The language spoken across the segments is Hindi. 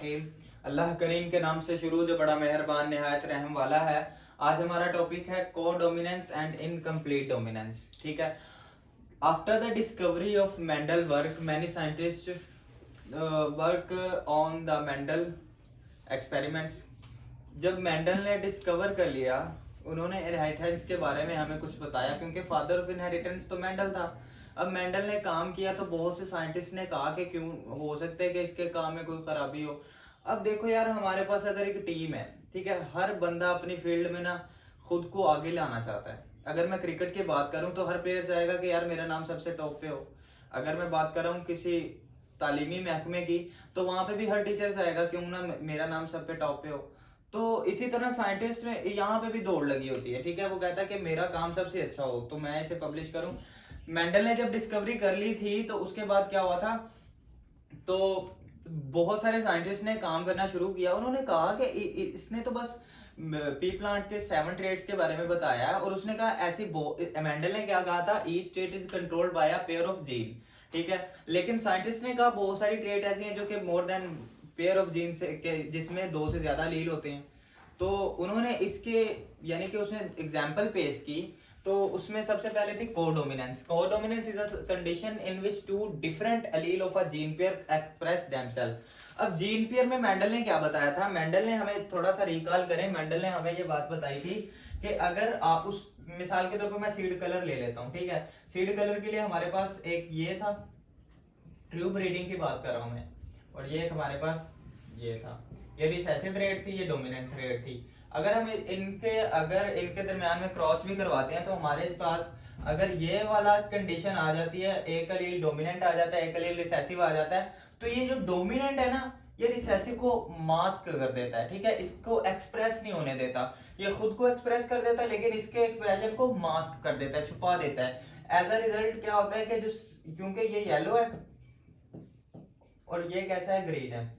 रहीम। अल्लाह करीम के नाम से शुरू जो बड़ा मेहरबान निहायत रहम वाला है। आज हमारा टॉपिक है को डोमिनेंस एंड इनकम्प्लीट डोमिनेंस। ठीक है। After the discovery of Mendel work many scientist work on the Mendel experiments. जब मेंडल ने डिस्कवर कर लिया, उन्होंने इनहेरिटेंस के बारे में हमें कुछ बताया, क्योंकि फादर ऑफ इनहेरिटेंस तो मेंडल था। अब मेंडल ने काम किया तो बहुत से साइंटिस्ट ने कहा कि क्यों हो सकता है कि इसके काम में कोई खराबी हो। अब देखो यार, हमारे पास अगर एक टीम है, ठीक है, हर बंदा अपनी फील्ड में ना खुद को आगे लाना चाहता है। अगर मैं क्रिकेट की बात करूं तो हर प्लेयर चाहेगा कि यार मेरा नाम सबसे टॉप पे हो। अगर मैं बात कर रहा हूँ किसी तालीमी महकमे की, तो वहां पे भी हर टीचर चाहेगा क्यों ना मेरा नाम सब पे टॉप पे हो। तो इसी तरह साइंटिस्ट में यहाँ पे भी दौड़ लगी होती है। ठीक है, वो कहता है कि मेरा काम सबसे अच्छा हो तो मैं इसे पब्लिश करूं। मेंडल ने जब डिस्कवरी कर ली थी तो उसके बाद क्या हुआ था, तो बहुत सारे साइंटिस्ट ने काम करना शुरू किया। उन्होंने कहा कि इसने तो बस पी प्लांट के 7 ट्रेड्स के बारे में बताया है, और उसने कहा ऐसी मेंडल ने क्या कहा था, each trade is controlled by a pair of gene. ठीक है, लेकिन साइंटिस्ट ने कहा बहुत सारी ट्रेड ऐसी हैं जो कि more than pair of gene से जिसमें 2 से ज्यादा लील होते हैं। तो उन्होंने इसके यानी कि उसने एग्जाम्पल पेश की। तो उसमें सबसे पहले थी codominance. Codominance is a condition in which two different allele of a gene pair express themselves. अब जीन पेयर में मेंडल ने क्या बताया था, मेंडल ने हमें थोड़ा सा रिकॉल करें, मेंडल ने हमें ये बात बताई थी कि अगर आप उस मिसाल के तौर पर मैं सीड कलर ले लेता हूँ। ठीक है, सीड कलर के लिए हमारे पास एक ये था, ट्यूब रीडिंग की बात कर रहा हूं मैं, और ये एक हमारे पास ये था, ये रिसेसिव ट्रेड थी, ये डोमिनेंट ट्रेड थी। अगर इनके दरमियान में क्रॉस भी करवाते हैं तो हमारे पास अगर ये वाला कंडीशन आ जाती है, एक अलील डोमिनेंट आ जाता है, एक अलील रिसेसिव आ जाता है, तो ये जो डोमिनेंट है ना, ये रिसेसिव को मास्क कर देता है। ठीक है, इसको एक्सप्रेस नहीं होने देता। ये खुद को एक्सप्रेस कर देता है लेकिन इसके एक्सप्रेशन को मास्क कर देता है, छुपा देता है। एज अ रिजल्ट क्या होता है कि जो क्योंकि ये येलो है और ये कैसा है, ग्रीन है।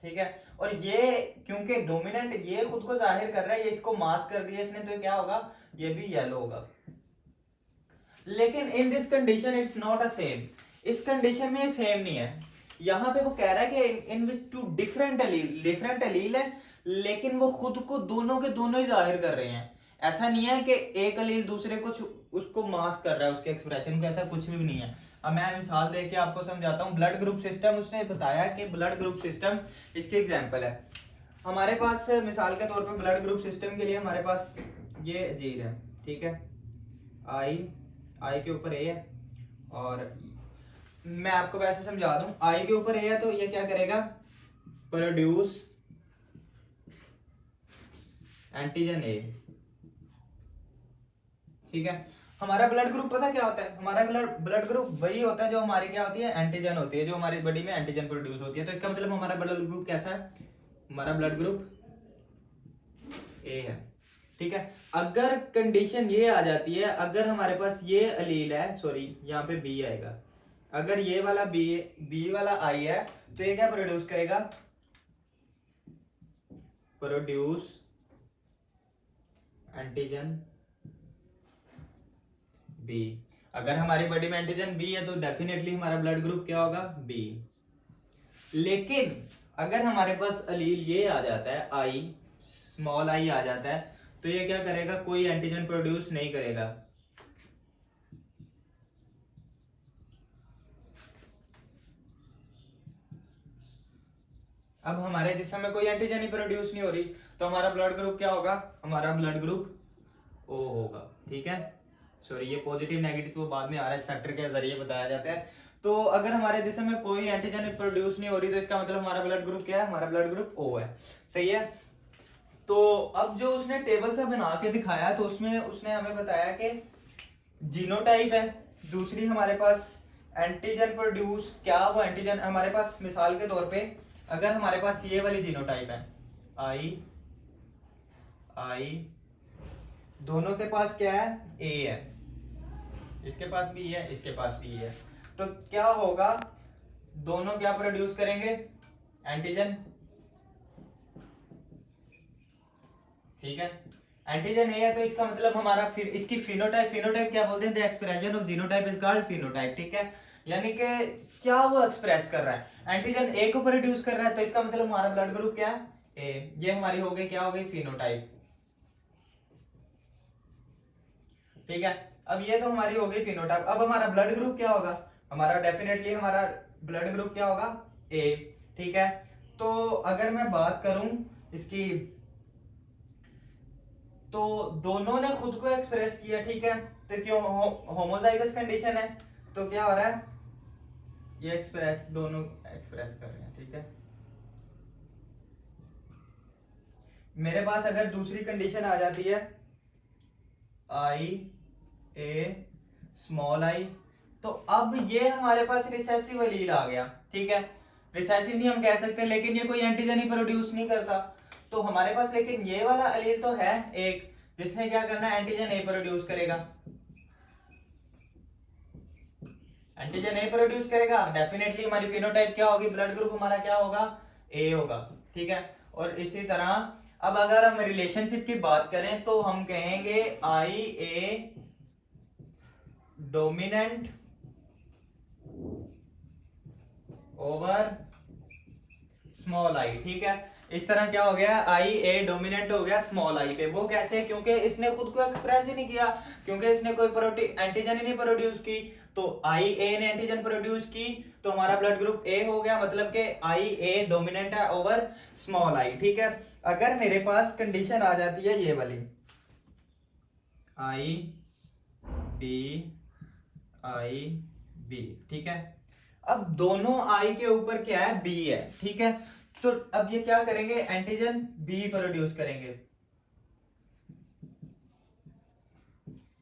ठीक है, और ये क्योंकि डोमिनेंट ये खुद को जाहिर कर रहा है, ये इसको मास्क कर दिया इसने, तो क्या होगा, ये भी येलो होगा। लेकिन in this condition it's not a same. इस कंडीशन में ये सेम नहीं है। यहां पे वो कह रहा है कि इन विच टू डिफरेंट अलील है, लेकिन वो खुद को दोनों के दोनों ही जाहिर कर रहे हैं। ऐसा नहीं है कि एक अलील दूसरे को उसको मास्क कर रहा है, उसके एक्सप्रेशन को, ऐसा कुछ भी नहीं है। अब मैं मिसाल दे के आपको समझाता हूँ। ब्लड ग्रुप सिस्टम, उसने बताया कि ब्लड ग्रुप सिस्टम इसके एग्जाम्पल है। हमारे पास मिसाल के तौर पे ब्लड ग्रुप सिस्टम के लिए हमारे पास ये जीन है। ठीक है, आई के ऊपर ए है, और मैं आपको वैसे समझा दूं, आई के ऊपर ए है तो ये क्या करेगा, प्रोड्यूस एंटीजन ए। ठीक है, हमारा ब्लड ग्रुप पता क्या होता है, हमारा ब्लड ग्रुप वही होता है जो हमारी क्या होती है, एंटीजन होती है, जो हमारी बॉडी में एंटीजन प्रोड्यूस होती है। तो इसका मतलब हमारा ब्लड ग्रुप कैसा है, हमारा ब्लड ग्रुप ए है। ठीक है, अगर कंडीशन ये आ जाती है, अगर हमारे पास ये अलील है, सॉरी यहाँ पे बी आएगा, अगर ये वाला बी वाला आई है, तो ये क्या प्रोड्यूस करेगा, प्रोड्यूस एंटीजन बी। अगर हमारी बॉडी में एंटीजन बी है तो डेफिनेटली हमारा ब्लड ग्रुप क्या होगा, बी। लेकिन अगर हमारे पास अलील ये आ जाता है, आई, स्मॉल आई आ जाता है, तो ये क्या करेगा, कोई एंटीजन प्रोड्यूस नहीं करेगा। अब हमारे जिस्म में कोई एंटीजन ही प्रोड्यूस नहीं हो रही, तो हमारा ब्लड ग्रुप क्या होगा, हमारा ब्लड ग्रुप ओ होगा। ठीक है, सॉरी ये पॉजिटिव नेगेटिव तो बाद में आरएच फैक्टर के जरिए बताया जाता है। तो अगर हमारे जिस्म में कोई एंटीजन प्रोड्यूस नहीं हो रही, तो इसका मतलब हमारा ब्लड ग्रुप क्या है, हमारा ब्लड ग्रुप ओ है। सही है। तो अब जो उसने टेबल सा बना के दिखाया, तो उसमें उसने हमें बताया कि जीनोटाइप है, दूसरी हमारे पास एंटीजन प्रोड्यूस, क्या वो एंटीजन हमारे पास, मिसाल के तौर पे अगर हमारे पास ये वाली जीनोटाइप है, आई दोनों के पास क्या है, ए है, इसके पास भी है, इसके पास भी है, तो क्या होगा, दोनों क्या प्रोड्यूस करेंगे, एंटीजन। ठीक है, एंटीजन ए है, तो इसका मतलब हमारा फिर इसकी फिनोटाइप क्या बोलते हैं, the expression of genotype is called phenotype. ठीक है, यानी कि क्या वो एक्सप्रेस कर रहा है, एंटीजन ए को प्रोड्यूस कर रहा है, तो इसका मतलब हमारा ब्लड ग्रुप क्या है, ए। ये हमारी हो गई क्या हो गई, फिनोटाइप। ठीक है, अब ये तो हमारी हो गई फिनोटाइप। अब हमारा ब्लड ग्रुप क्या होगा, हमारा डेफिनेटली हमारा ब्लड ग्रुप क्या होगा, ए। ठीक है, तो अगर मैं बात करूं इसकी, तो दोनों ने खुद को एक्सप्रेस किया। ठीक है, तो क्यों होमोजाइगस कंडीशन है, तो क्या हो रहा है, ये एक्सप्रेस, दोनों एक्सप्रेस कर रहे हैं। ठीक है, मेरे पास अगर दूसरी कंडीशन आ जाती है आई ए स्मॉल आई, तो अब ये हमारे पास रिसेसिव एलील आ गया। ठीक है, रिसेसिव नहीं हम कह सकते, लेकिन ये कोई एंटीजन ही प्रोड्यूस नहीं करता, तो हमारे पास लेकिन ये वाला एलील तो है एक, जिसने क्या करना है, एंटीजन ए प्रोड्यूस करेगा। एंटीजन ए प्रोड्यूस करेगा, डेफिनेटली हमारी फिनोटाइप क्या होगी, ब्लड ग्रुप हमारा क्या होगा, ए होगा। ठीक है, और इसी तरह अब अगर हम रिलेशनशिप की बात करें तो हम कहेंगे आई ए डोमिनेंट ओवर स्मॉल आई। ठीक है, इस तरह क्या हो गया, आई ए डोमिनेंट हो गया स्मॉल आई पे। वो कैसे, क्योंकि इसने खुद को एक्सप्रेस ही नहीं किया, क्योंकि इसने कोई एंटीजन ही नहीं प्रोड्यूस की, तो आई ए ने एंटीजन प्रोड्यूस की, तो हमारा ब्लड ग्रुप ए हो गया, मतलब कि आई ए डोमिनेंट है ओवर स्मॉल आई। ठीक है, अगर मेरे पास कंडीशन आ जाती है ये वाली, आई बी, ठीक है, अब दोनों आई के ऊपर क्या है, बी है। ठीक है, तो अब ये क्या करेंगे, एंटीजन बी प्रोड्यूस करेंगे।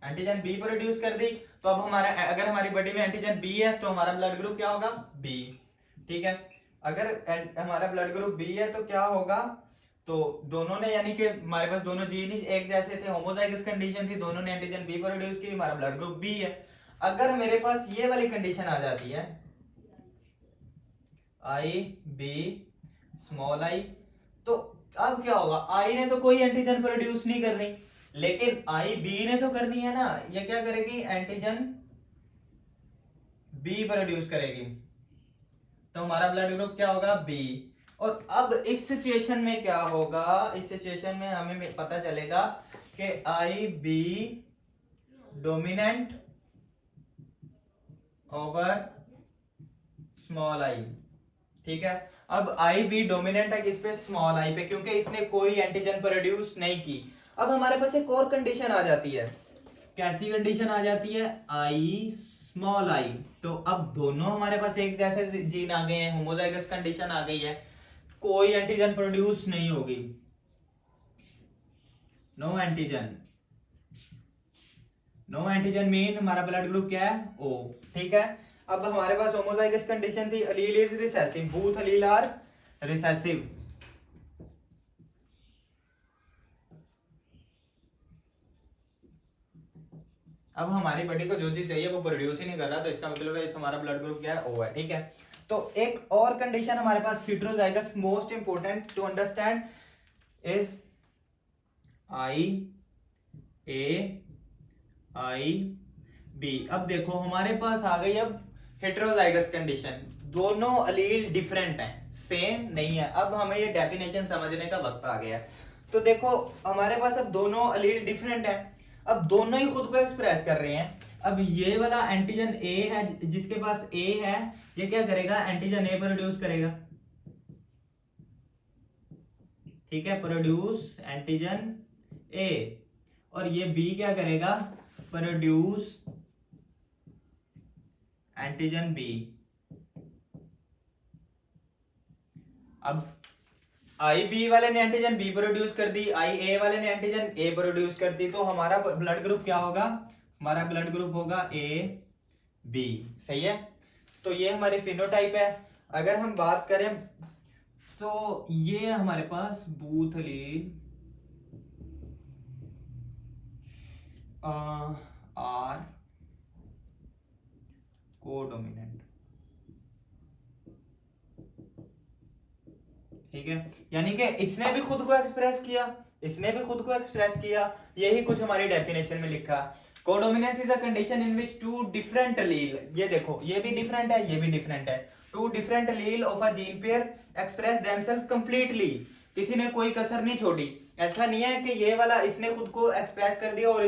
एंटीजन बी प्रोड्यूस कर दी, तो अब हमारा, अगर हमारी बॉडी में एंटीजन बी है तो हमारा ब्लड ग्रुप क्या होगा, बी। ठीक है, अगर हमारा ब्लड ग्रुप बी है तो क्या होगा, तो दोनों ने, यानी कि हमारे पास दोनों जीन एक जैसे थे, होमोजाइगस कंडीशन थी, दोनों ने एंटीजन बी प्रोड्यूस की, हमारा ब्लड ग्रुप बी है। अगर मेरे पास ये वाली कंडीशन आ जाती है, आई बी स्मॉल आई, तो अब क्या होगा, आई ने तो कोई एंटीजन प्रोड्यूस नहीं करनी, लेकिन आई बी ने तो करनी है ना। ये क्या करेगी, एंटीजन बी प्रोड्यूस करेगी, तो हमारा ब्लड ग्रुप क्या होगा, बी। और अब इस सिचुएशन में क्या होगा, इस सिचुएशन में हमें पता चलेगा कि I B dominant over small I. ठीक है, अब आई बी डोमिनेंट है किस पे, स्मॉल आई पे, क्योंकि इसने कोई एंटीजन प्रोड्यूस नहीं की। अब हमारे पास एक और कंडीशन आ जाती है, कैसी कंडीशन आ जाती है, आई स्मॉल आई, तो अब दोनों हमारे पास एक जैसे जीन आ गए हैं, होमोजाइगस कंडीशन आ गई है, कोई एंटीजन प्रोड्यूस नहीं होगी, no antigen, no antigen mean हमारा ब्लड ग्रुप क्या है, ओ। ठीक है, अब हमारे पास होमोजाइगस कंडीशन थी, allele is recessive, both allele are recessive. अब हमारी बॉडी को जो चीज चाहिए वो प्रोड्यूस ही नहीं कर रहा, तो इसका मतलब है इस हमारा ब्लड ग्रुप क्या है, ओ है। ठीक है, तो एक और कंडीशन हमारे पास heterozygous, most important to understand is I A I B. अब देखो हमारे पास आ गई अब हेटेरोजाइगस कंडीशन, दोनों अलील डिफरेंट हैं, सेम नहीं है। अब हमें ये डेफिनेशन समझने का वक्त आ गया है। तो देखो हमारे पास अब दोनों अलील डिफरेंट हैं, अब दोनों ही खुद को एक्सप्रेस कर रहे हैं। अब ये वाला एंटीजन ए है, जिसके पास ए है, ये क्या करेगा, एंटीजन ए प्रोड्यूस करेगा। ठीक है, प्रोड्यूस एंटीजन ए, और ये बी क्या करेगा, प्रोड्यूस एंटीजन बी। अब आई बी वाले ने एंटीजन बी प्रोड्यूस कर दी, आई ए वाले ने एंटीजन ए प्रोड्यूस कर दी, तो हमारा ब्लड ग्रुप क्या होगा, हमारा ब्लड ग्रुप होगा ए बी। सही है, तो ये हमारी फिनोटाइप है। अगर हम बात करें तो ये हमारे पास बूथ अलील आर कोडोमिनेंट। ठीक है, यानी कि इसने भी खुद को एक्सप्रेस किया, इसने भी खुद को एक्सप्रेस किया, यही कुछ हमारी डेफिनेशन में लिखा। Codominance is a condition in which two different allele, ये देखो ये भी डिफरेंट है, ये भी डिफरेंट है, two different allele of a gene pair express themselves completely, किसी ने कोई कसर नहीं छोड़ी। ऐसा नहीं है कि ये वाला इसने खुद को एक्सप्रेस कर दिया और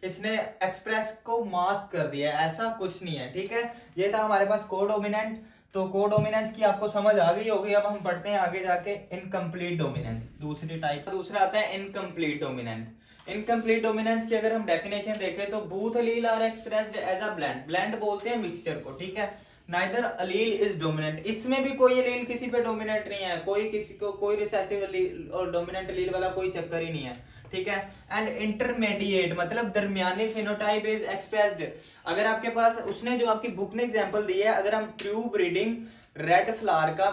इसने एक्सप्रेस को मास्क कर दिया, ऐसा कुछ नहीं है, ठीक है। ये था हमारे पास कोडोमिनेंट। तो कोडोमिनेंस की आपको समझ आ गई होगी। अब हम पढ़ते हैं आगे जाके इनकम्प्लीट डोमिनेंस, दूसरी टाइप। दूसरा आता है इनकम्प्लीट डोमिनेंस। इनकम्प्लीट डोमिनेंस की अगर हम डेफिनेशन देखें तो both allele are expressed as a blend, blend बोलते हैं मिक्सचर को, ठीक है। नाइदर अलील इज डोमिनेंट, इसमें भी कोई अलील किसी पे डोमिनेंट नहीं है, कोई किसी को कोई रिसेसिव अलील और डोमिनेंट अलील वाला कोई चक्कर ही नहीं है, ठीक है। एंड इंटरमीडिएट मतलब दरमियानी फिनोटाइप इज एक्सप्रेस्ड। अगर आपके पास उसने जो आपकी बुक ने एग्जांपल दी है, अगर हम ट्रू ब्रीडिंग रेड फ्लावर का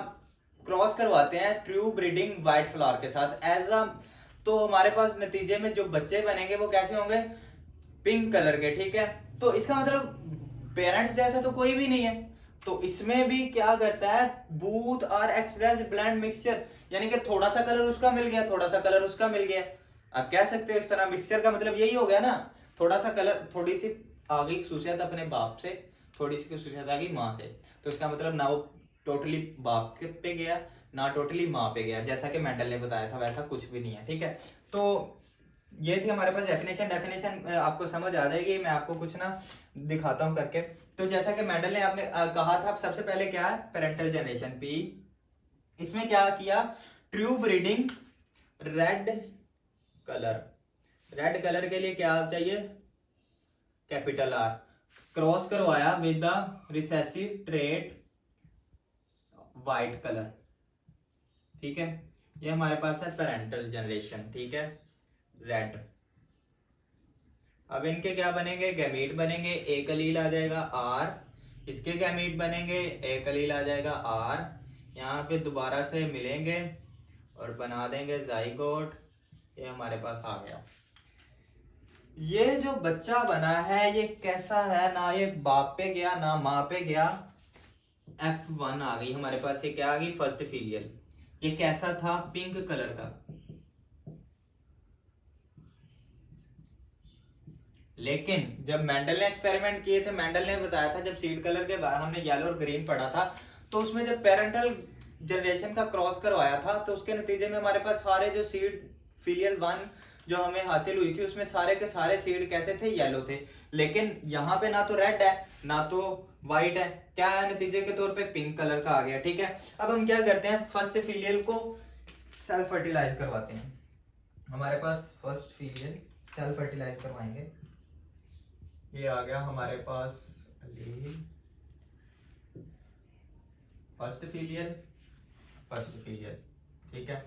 क्रॉस करवाते हैं ट्रू ब्रीडिंग व्हाइट फ्लावर के साथ एज अ, तो हमारे पास नतीजे में जो बच्चे बनेंगे वो कैसे होंगे, पिंक कलर के, ठीक है। तो इसका मतलब पेरेंट्स जैसा तो कोई भी नहीं है। तो इसमें भी क्या करता है, both are express blend mixture, यानी कि थोड़ा सा कलर उसका मिल गया, थोड़ा सा कलर उसका मिल गया। आप कह सकते हो इस तरह, मिक्सचर का मतलब यही हो गया ना, थोड़ा सा कलर, थोड़ी सी आगे खसूसियत अपने बाप से, थोड़ी सी खसूसियत आ गई माँ से। तो इसका मतलब ना वो टोटली बाप के पे गया ना टोटली माँ पे गया, जैसा कि मेंडल ने बताया था वैसा कुछ भी नहीं है, ठीक है। तो ये थी हमारे पास डेफिनेशन आपको समझ आ जाएगी। मैं आपको कुछ ना दिखाता हूं करके। तो जैसा कि मेंडल ने आपने कहा था, सबसे पहले क्या है, पेरेंटल जनरेशन पी, इसमें क्या किया, true breeding red colour, red colour के लिए क्या चाहिए, कैपिटल आर, क्रॉस करवाया with the recessive trait white colour, ठीक है। ये हमारे पास है पेरेंटल जनरेशन, ठीक है, रेड। अब इनके क्या बनेंगे, गैमीट बनेंगे, एक अलील आ जाएगा आर, इसके गैमीट बनेंगे, एक अलील आ जाएगा आर, यहाँ पे दोबारा से मिलेंगे और बना देंगे जाइगोट। ये हमारे पास आ गया। ये जो बच्चा बना है ये कैसा है, ना ये बाप पे गया ना माँ पे गया, F1 आ गई हमारे पास। ये क्या आ गई, फर्स्ट फीलियल। ये कैसा था, पिंक कलर का। लेकिन जब मेंडल ने एक्सपेरिमेंट किए थे, मेंडल ने बताया था जब सीड कलर के बाद हमने येलो और ग्रीन पढ़ा था, तो उसमें जब पेरेंटल जनरेशन का क्रॉस करवाया था तो उसके नतीजे में हमारे पास सारे जो सीड फीलियल 1 जो हमें हासिल हुई थी उसमें सारे के सारे सीड कैसे थे, येलो थे। लेकिन यहाँ पे ना तो रेड है ना तो व्हाइट है, क्या है, नतीजे के तौर पे पिंक कलर का आ गया, ठीक है। अब हम क्या करते हैं, फर्स्ट फीलियल को सेल्फ फर्टिलाइज करवाते हैं। हमारे पास फर्स्ट फीलियल सेल्फ फर्टिलाइज करवाएंगे। ये आ गया हमारे पास फर्स्ट फीलियल, ठीक है।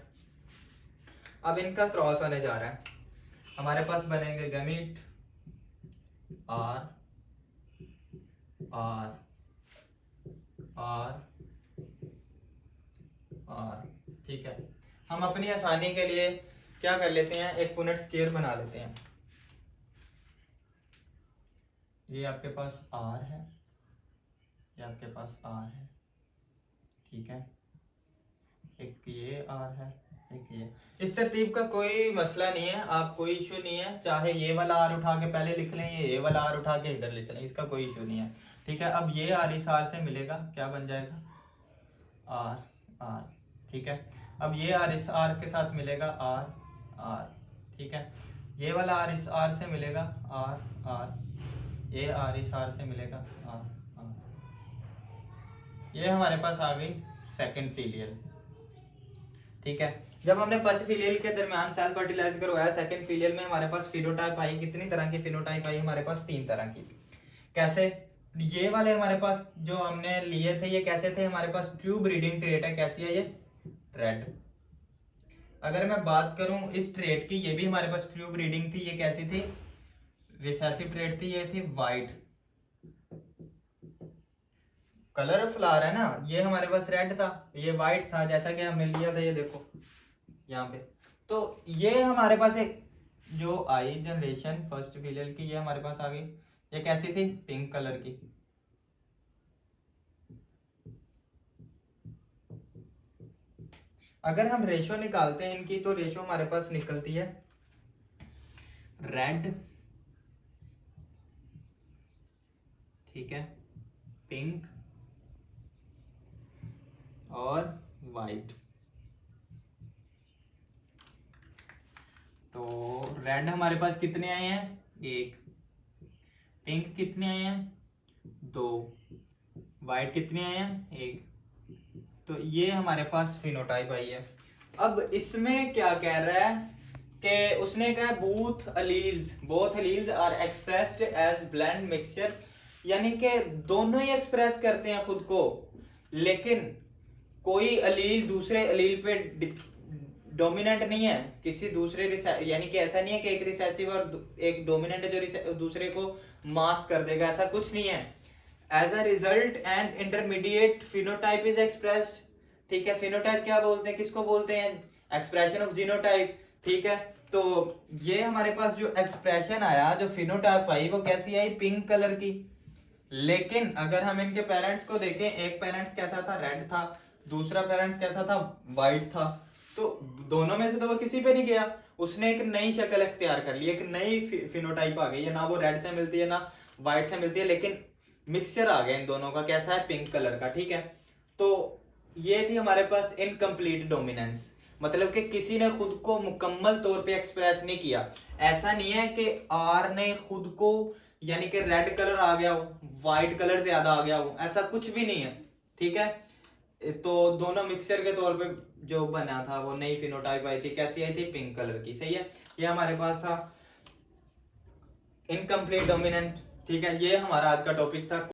अब इनका क्रॉस होने जा रहा है, हमारे पास बनेंगे gamete R R R R, ठीक है। हम अपनी आसानी के लिए क्या कर लेते हैं, एक पुनेट स्क्वायर बना लेते हैं। ये आपके पास आर है, ये आपके पास आर है, ठीक है। एक ये आर है, एक ये। इस तरतीब का कोई मसला नहीं है, आप कोई इशू नहीं है, चाहे ये वाला आर उठा के पहले लिख लें, ये वाला आर उठा के इधर लिख लें, इसका कोई इशू नहीं है, ठीक है। अब ये आर इस आर से मिलेगा, क्या बन जाएगा, आर आर, ठीक है। अब ये आर इस आर के साथ मिलेगा, आर आर, ठीक है। ये वाला आर इस आर से मिलेगा, आर आर, ये आर इस आर से मिलेगा, आर आर। ये हमारे पास आ गई सेकंड फीलियल, ठीक है। जब हमने फर्स्ट फीलियल के दरमियान सेल्फ फर्टिलाइज करवाया, सेकंड फीलियल में हमारे पास फिनोटाइप आई, कितनी तरह की फिनोटाइप आई, हमारे पास 3 तरह की। कैसे, ये वाले हमारे पास जो हमने लिए थे ये कैसे थे, हमारे पास ट्रू ब्रीडिंग ट्रेट है, कैसी है ये, रेड। अगर मैं बात करूं इस ट्रेट की, ये भी हमारे पास ट्रू ब्रीडिंग थी, ये कैसी थी, रिसेसिव ट्रेट थी, ये थी व्हाइट। कलर फ्लावर है ना, ये हमारे पास रेड था, ये व्हाइट था, जैसा कि हमने लिया था, ये देखो यहाँ पे। तो ये हमारे पास एक जो आई जनरेशन फर्स्ट फीलियल की, ये हमारे पास आ गई, ये कैसी थी, पिंक कलर की। अगर हम रेशो निकालते हैं इनकी, तो रेशो हमारे पास निकलती है रेड ठीक है, पिंक और वाइट। तो रेड हमारे पास कितने आए हैं, 1, पिंक कितने आए हैं, 2, वाइट कितने आए हैं, 1। तो ये हमारे पास फिनोटाइप आई है। अब इसमें क्या कह रहा है कि उसने कहा both alleles are expressed as blend mixture, यानी कि दोनों ही एक्सप्रेस करते हैं खुद को, लेकिन कोई अलील दूसरे अलील पे डोमिनेंट नहीं है, किसी दूसरे यानी कि ऐसा नहीं है कि एक रिसेसिव और एक डोमिनेंट है जो दूसरे को मास्क कर देगा, ऐसा कुछ नहीं है। As a result and intermediate phenotype is expressed. ठीक है, फिनोटाइप क्या बोलते हैं, किसको बोलते हैं, एक्सप्रेशन ऑफ जीनोटाइप। ठीक है, तो ये हमारे पास जो एक्सप्रेशन आया, जो फिनोटाइप आई, वो कैसी आई, पिंक कलर की। लेकिन अगर हम इनके पेरेंट्स को देखें, एक पेरेंट्स कैसा था, रेड था, दूसरा पेरेंट्स कैसा था, वाइट था। तो दोनों में से तो वो किसी पे नहीं गया, उसने एक नई शक्ल इख्तियार कर ली, एक नई फिनोटाइप आ गई है, ना वो रेड से मिलती है ना वाइट से मिलती है, लेकिन मिक्सचर आ गया इन दोनों का, कैसा है, पिंक कलर का। ठीक है, तो ये थी हमारे पास इनकम्प्लीट डोमिनेंस, मतलब कि किसी ने खुद को मुकम्मल तौर पे एक्सप्रेस नहीं किया। ऐसा नहीं है कि आर ने खुद को, यानी कि रेड कलर आ गया हो, व्हाइट कलर ज्यादा आ गया हो, ऐसा कुछ भी नहीं है। ठीक है, तो दोनों मिक्सचर के तौर पे जो बना था, वो नई फिनोटाइप आई थी, कैसी आई थी, पिंक कलर की। सही है, ये हमारे पास था इनकम्प्लीट डोमिनेंट। ठीक है, ये हमारा आज का टॉपिक था।